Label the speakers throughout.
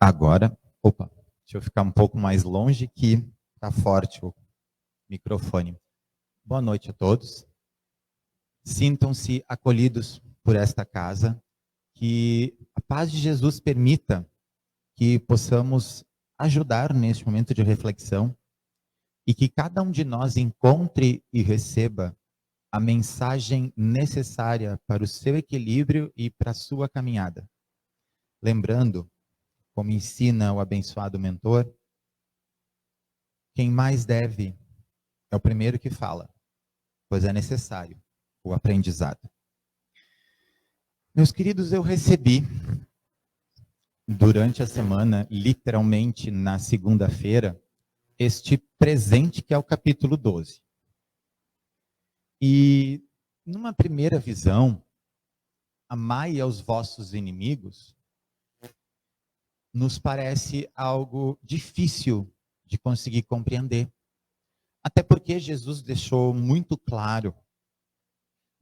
Speaker 1: Agora, deixa eu ficar um pouco mais longe que está forte o microfone. Boa noite a todos. Sintam-se acolhidos por esta casa, que a paz de Jesus permita que possamos ajudar neste momento de reflexão e que cada um de nós encontre e receba a mensagem necessária para o seu equilíbrio e para a sua caminhada. Lembrando, como ensina o abençoado mentor, quem mais deve é o primeiro que fala, pois é necessário o aprendizado. Meus queridos, eu recebi durante a semana, literalmente na segunda-feira, este presente que é o capítulo 12. E numa primeira visão, amai aos vossos inimigos nos parece algo difícil de conseguir compreender. Até porque Jesus deixou muito claro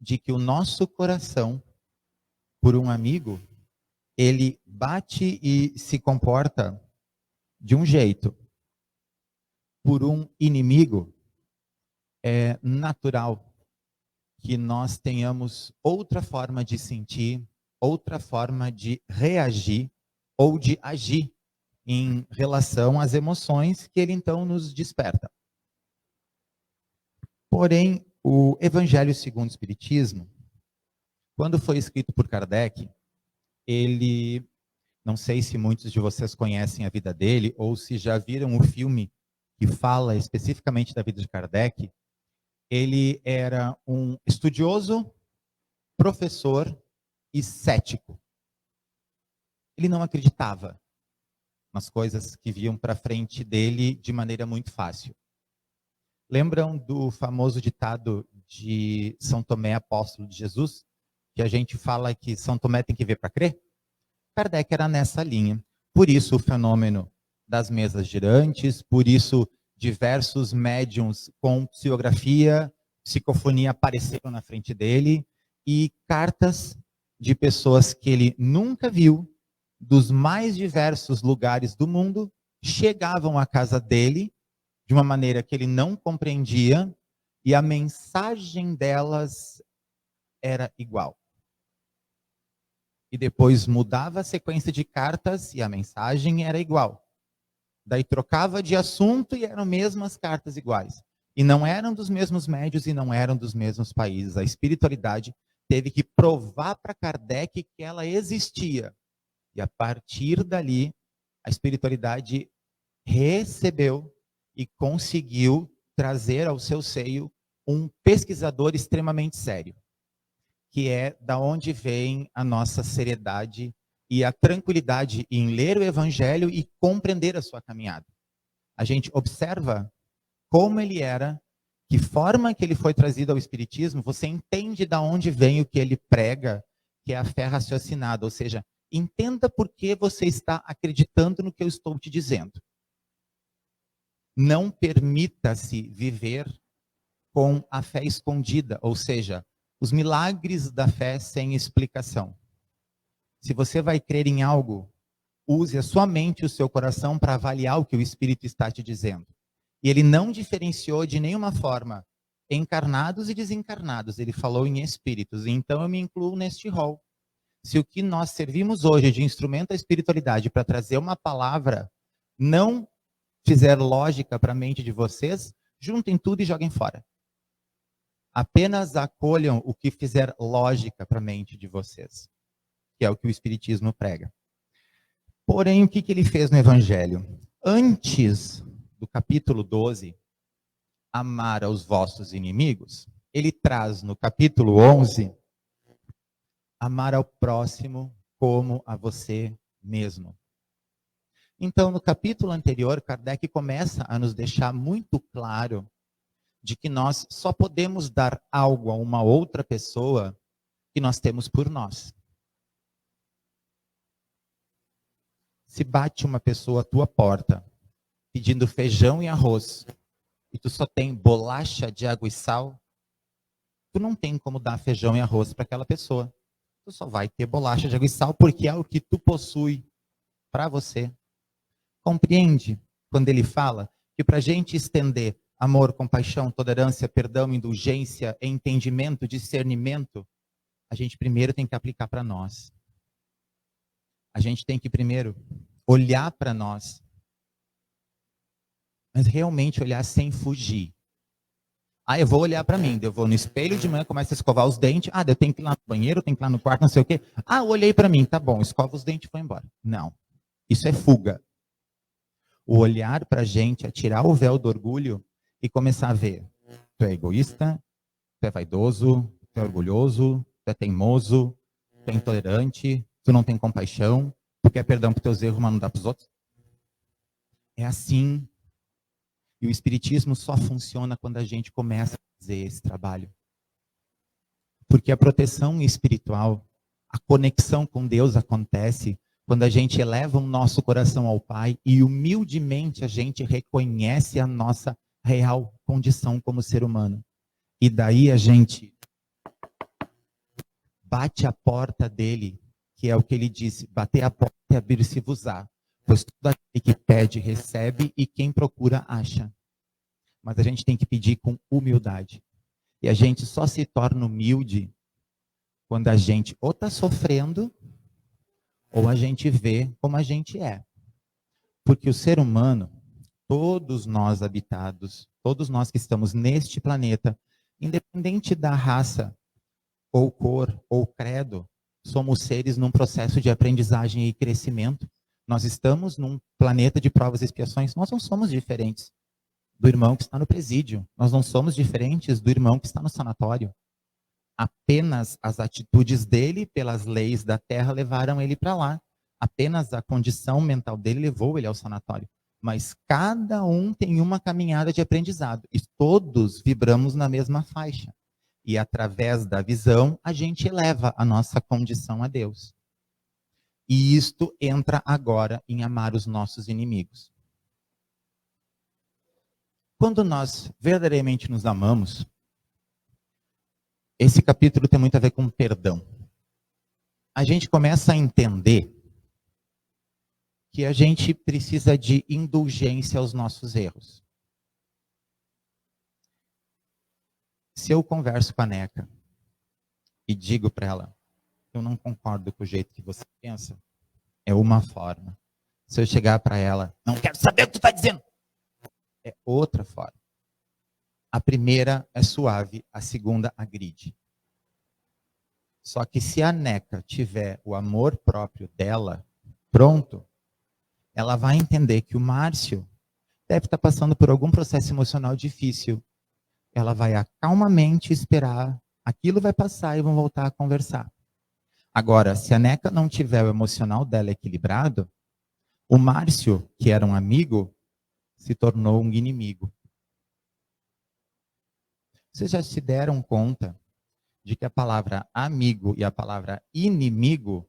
Speaker 1: de que o nosso coração, por um amigo, ele bate e se comporta de um jeito. Por um inimigo, é natural que nós tenhamos outra forma de sentir, outra forma de reagir ou de agir em relação às emoções que ele então nos desperta. Porém, o Evangelho segundo o Espiritismo, quando foi escrito por Kardec, ele, não sei se muitos de vocês conhecem a vida dele, ou se já viram o filme que fala especificamente da vida de Kardec. Ele era um estudioso, professor e cético. Ele não acreditava nas coisas que viam para frente dele de maneira muito fácil. Lembram do famoso ditado de São Tomé, apóstolo de Jesus, que a gente fala que São Tomé tem que ver para crer? Kardec era nessa linha. Por isso o fenômeno das mesas girantes, por isso diversos médiums com psicografia, psicofonia apareceram na frente dele, e cartas de pessoas que ele nunca viu, dos mais diversos lugares do mundo, chegavam à casa dele de uma maneira que ele não compreendia, e a mensagem delas era igual. E depois mudava a sequência de cartas e a mensagem era igual. Daí trocava de assunto e eram mesmas cartas iguais. E não eram dos mesmos médios e não eram dos mesmos países. A espiritualidade teve que provar para Kardec que ela existia. E a partir dali, a espiritualidade recebeu e conseguiu trazer ao seu seio um pesquisador extremamente sério, que é da onde vem a nossa seriedade e a tranquilidade em ler o Evangelho e compreender a sua caminhada. A gente observa como ele era, que forma que ele foi trazido ao Espiritismo, você entende da onde vem o que ele prega, que é a fé raciocinada, ou seja, entenda por que você está acreditando no que eu estou te dizendo. Não permita-se viver com a fé escondida, ou seja, os milagres da fé sem explicação. Se você vai crer em algo, use a sua mente e o seu coração para avaliar o que o Espírito está te dizendo. E ele não diferenciou de nenhuma forma encarnados e desencarnados, ele falou em espíritos. Então eu me incluo neste rol. Se o que nós servimos hoje de instrumento da espiritualidade para trazer uma palavra não fizer lógica para a mente de vocês, juntem tudo e joguem fora. Apenas acolham o que fizer lógica para a mente de vocês, que é o que o Espiritismo prega. Porém, o que ele fez no Evangelho? Antes do capítulo 12, amar aos vossos inimigos, ele traz no capítulo 11, amar ao próximo como a você mesmo. Então, no capítulo anterior, Kardec começa a nos deixar muito claro de que nós só podemos dar algo a uma outra pessoa que nós temos por nós. Se bate uma pessoa à tua porta pedindo feijão e arroz e tu só tem bolacha de água e sal, tu não tem como dar feijão e arroz para aquela pessoa. Tu só vai ter bolacha de água e sal porque é o que tu possui para você. Compreende quando ele fala que para a gente estender amor, compaixão, tolerância, perdão, indulgência, entendimento, discernimento, a gente primeiro tem que aplicar para nós. A gente tem que primeiro olhar para nós, mas realmente olhar sem fugir. Eu vou olhar para mim, eu vou no espelho de manhã, começo a escovar os dentes, eu tenho que ir lá no banheiro, eu tenho que ir lá no quarto, não sei o quê. Olhei para mim, tá bom, escova os dentes e foi embora. Não, isso é fuga. O olhar para a gente é tirar o véu do orgulho e começar a ver. Tu é egoísta, tu é vaidoso, tu é orgulhoso, tu é teimoso, tu é intolerante, tu não tem compaixão, tu quer perdão por teus erros, mas não dá para os outros. É assim. E o Espiritismo só funciona quando a gente começa a fazer esse trabalho. Porque a proteção espiritual, a conexão com Deus acontece quando a gente eleva o nosso coração ao Pai e humildemente a gente reconhece a nossa real condição como ser humano. E daí a gente bate a porta dele, que é o que ele disse, bater a porta e abrir-se-vos-á. Pois todo aquele que pede, recebe, e quem procura, acha. Mas a gente tem que pedir com humildade. E a gente só se torna humilde quando a gente ou está sofrendo, ou a gente vê como a gente é. Porque o ser humano, todos nós habitados, todos nós que estamos neste planeta, independente da raça, ou cor, ou credo, somos seres num processo de aprendizagem e crescimento. Nós estamos num planeta de provas e expiações, nós não somos diferentes do irmão que está no presídio. Nós não somos diferentes do irmão que está no sanatório. Apenas as atitudes dele, pelas leis da terra, levaram ele para lá. Apenas a condição mental dele levou ele ao sanatório. Mas cada um tem uma caminhada de aprendizado. E todos vibramos na mesma faixa. E através da visão, a gente eleva a nossa condição a Deus. E isto entra agora em amar os nossos inimigos. Quando nós verdadeiramente nos amamos, esse capítulo tem muito a ver com perdão. A gente começa a entender que a gente precisa de indulgência aos nossos erros. Se eu converso com a Neca e digo para ela, eu não concordo com o jeito que você pensa, é uma forma. Se eu chegar para ela, não quero saber o que tu está dizendo, é outra forma. A primeira é suave, a segunda agride. Só que se a Neca tiver o amor próprio dela pronto, ela vai entender que o Márcio deve estar passando por algum processo emocional difícil. Ela vai calmamente esperar, aquilo vai passar e vão voltar a conversar. Agora, se a Neca não tiver o emocional dela equilibrado, o Márcio, que era um amigo, se tornou um inimigo. Vocês já se deram conta de que a palavra amigo e a palavra inimigo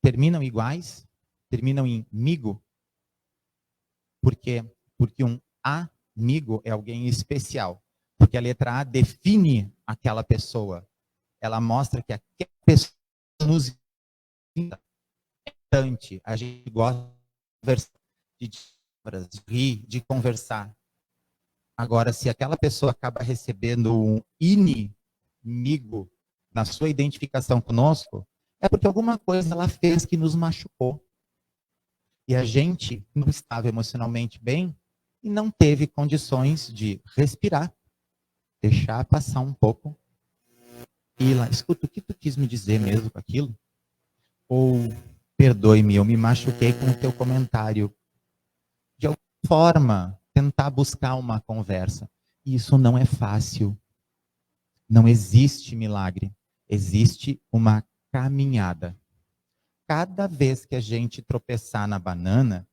Speaker 1: terminam iguais? Terminam em migo? Por quê? Porque um amigo é alguém especial. Porque a letra A define aquela pessoa. Ela mostra que aquela pessoa nos importante. A gente gosta de rir, de conversar. Agora, se aquela pessoa acaba recebendo um inimigo na sua identificação conosco, é porque alguma coisa ela fez que nos machucou. E a gente não estava emocionalmente bem e não teve condições de respirar, deixar passar um pouco e ir lá, escuta, o que tu quis me dizer mesmo com aquilo? Ou, perdoe-me, eu me machuquei com o teu comentário. De alguma forma, tentar buscar uma conversa. Isso não é fácil. Não existe milagre. Existe uma caminhada. Cada vez que a gente tropeçar na banana,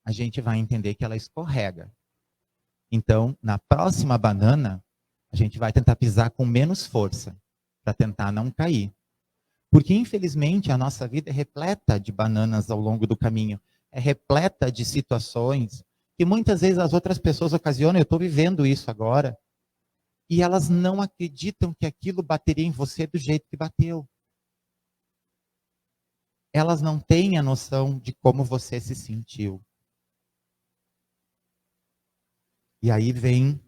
Speaker 1: a gente vai entender que ela escorrega. Então, na próxima banana, a gente vai tentar pisar com menos força, para tentar não cair. Porque, infelizmente, a nossa vida é repleta de bananas ao longo do caminho. É repleta de situações que muitas vezes as outras pessoas ocasionam. Eu estou vivendo isso agora. E elas não acreditam que aquilo bateria em você do jeito que bateu. elas não têm a noção de como você se sentiu. E aí vem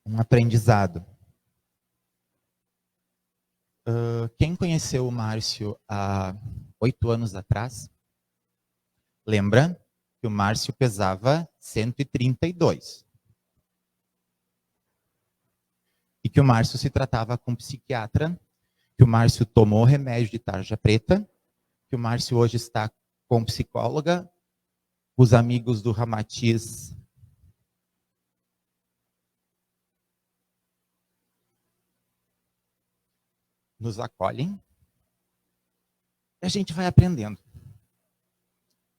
Speaker 1: um aprendizado. Quem conheceu o Márcio há 8 anos atrás, lembra que o Márcio pesava 132. E que o Márcio se tratava com um psiquiatra, que o Márcio tomou remédio de tarja preta, que o Márcio hoje está com psicóloga, os amigos do Ramatiz nos acolhem, e a gente vai aprendendo.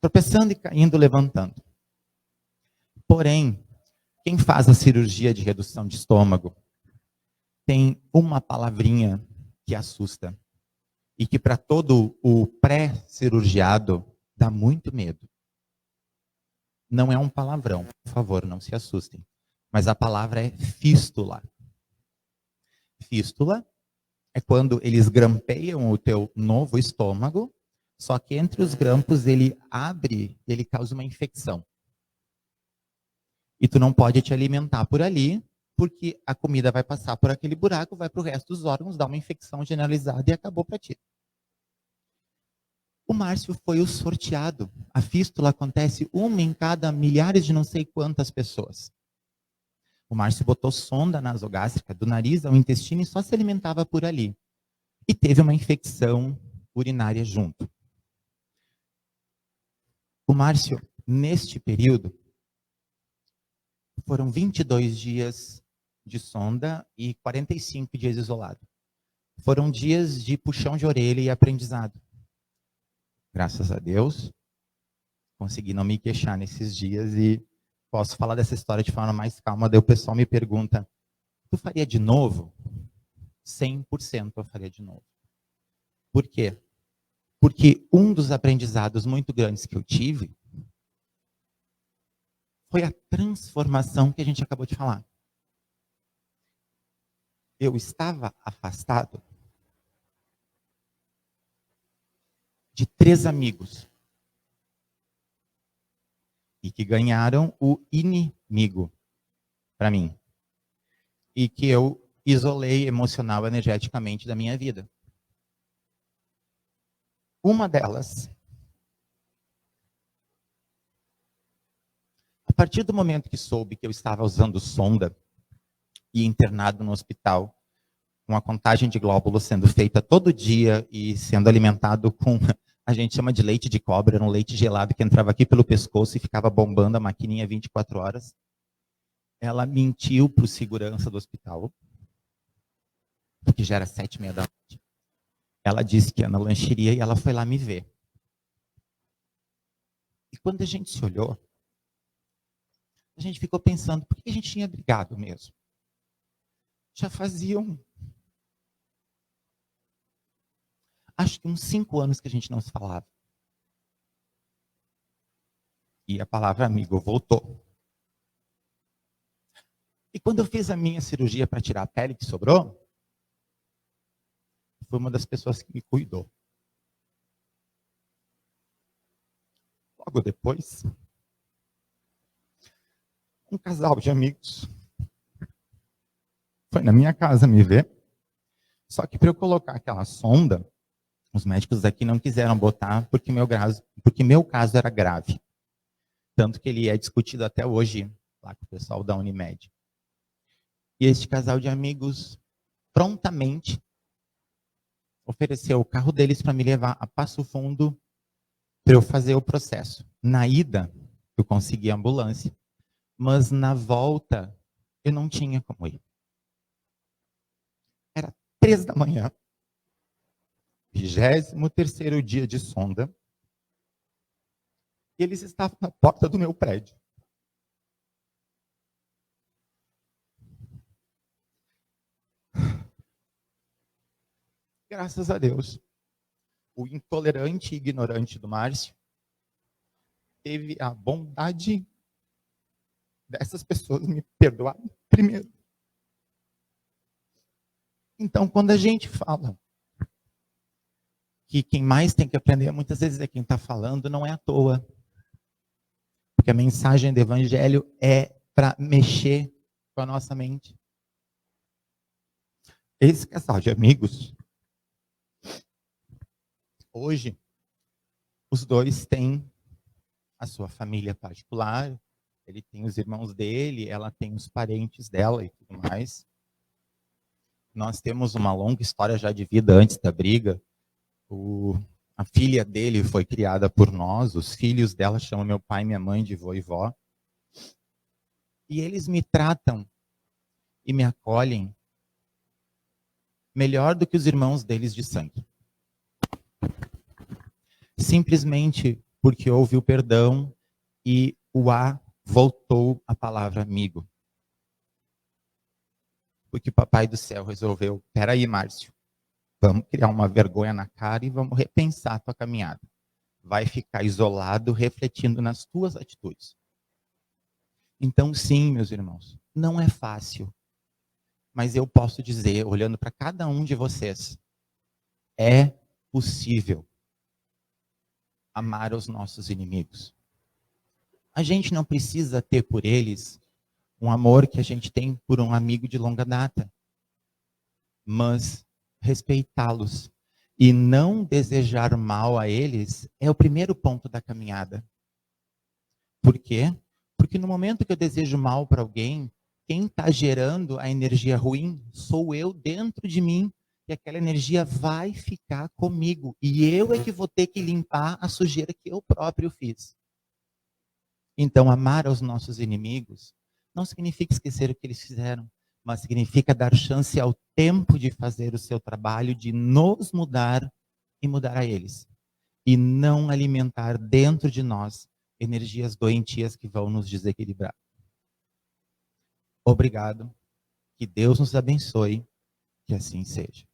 Speaker 1: Tropeçando e caindo, levantando. Porém, quem faz a cirurgia de redução de estômago tem uma palavrinha que assusta e que para todo o pré-cirurgiado dá muito medo. Não é um palavrão, por favor, não se assustem. Mas a palavra é fístula. Fístula é quando eles grampeiam o teu novo estômago, só que entre os grampos ele abre, ele causa uma infecção. E tu não pode te alimentar por ali, porque a comida vai passar por aquele buraco, vai para o resto dos órgãos, dá uma infecção generalizada e acabou para ti. O Márcio foi o sorteado. A fístula acontece uma em cada milhares de não sei quantas pessoas. O Márcio botou sonda nasogástrica do nariz ao intestino e só se alimentava por ali. E teve uma infecção urinária junto. O Márcio, neste período, foram 22 dias de sonda e 45 dias isolado. Foram dias de puxão de orelha e aprendizado. Graças a Deus, consegui não me queixar nesses dias e posso falar dessa história de forma mais calma. Daí o pessoal me pergunta, tu faria de novo? 100% eu faria de novo. Por quê? Porque um dos aprendizados muito grandes que eu tive foi a transformação que a gente acabou de falar. Eu estava afastado de 3 amigos e que ganharam o inimigo para mim e que eu isolei emocional, energeticamente da minha vida. Uma delas, a partir do momento que soube que eu estava usando sonda e internado no hospital, com a contagem de glóbulos sendo feita todo dia e sendo alimentado com, a gente chama de leite de cobra, era um leite gelado que entrava aqui pelo pescoço e ficava bombando a maquininha 24 horas. Ela mentiu para o segurança do hospital, porque já era 7h30 da noite. Ela disse que ia na lancheria e ela foi lá me ver. E quando a gente se olhou, a gente ficou pensando, por que a gente tinha brigado mesmo? Já faziam, acho que uns 5 anos que a gente não se falava. E a palavra amigo voltou. E quando eu fiz a minha cirurgia para tirar a pele que sobrou, foi uma das pessoas que me cuidou. Logo depois, um casal de amigos foi na minha casa me ver. Só que para eu colocar aquela sonda, os médicos daqui não quiseram botar porque meu caso era grave. Tanto que ele é discutido até hoje lá com o pessoal da Unimed. E este casal de amigos prontamente ofereceu o carro deles para me levar a Passo Fundo para eu fazer o processo. Na ida, eu consegui a ambulância, mas na volta eu não tinha como ir. Era 3 da manhã, 23º dia de sonda, e eles estavam na porta do meu prédio. Graças a Deus, o intolerante e ignorante do Márcio teve a bondade dessas pessoas me perdoarem primeiro. Então, quando a gente fala que quem mais tem que aprender muitas vezes é quem está falando, não é à toa. Porque a mensagem do Evangelho é para mexer com a nossa mente. Esse casal de amigos, hoje, os dois têm a sua família particular, ele tem os irmãos dele, ela tem os parentes dela e tudo mais. Nós temos uma longa história já de vida antes da briga. A filha dele foi criada por nós, os filhos dela chamam meu pai e minha mãe de vô e vó. E eles me tratam e me acolhem melhor do que os irmãos deles de sangue. Simplesmente porque houve o perdão e o A voltou a palavra amigo. Porque o Papai do Céu resolveu, peraí, Márcio, vamos criar uma vergonha na cara e vamos repensar a tua caminhada. Vai ficar isolado, refletindo nas tuas atitudes. Então, sim, meus irmãos, não é fácil. Mas eu posso dizer, olhando para cada um de vocês, é possível amar os nossos inimigos. A gente não precisa ter por eles um amor que a gente tem por um amigo de longa data, mas respeitá-los e não desejar mal a eles é o primeiro ponto da caminhada. Por quê? Porque no momento que eu desejo mal para alguém, quem está gerando a energia ruim sou eu dentro de mim, e aquela energia vai ficar comigo. E eu é que vou ter que limpar a sujeira que eu próprio fiz. Então, amar aos nossos inimigos não significa esquecer o que eles fizeram, mas significa dar chance ao tempo de fazer o seu trabalho, de nos mudar e mudar a eles. E não alimentar dentro de nós energias doentias que vão nos desequilibrar. Obrigado. Que Deus nos abençoe. Que assim seja.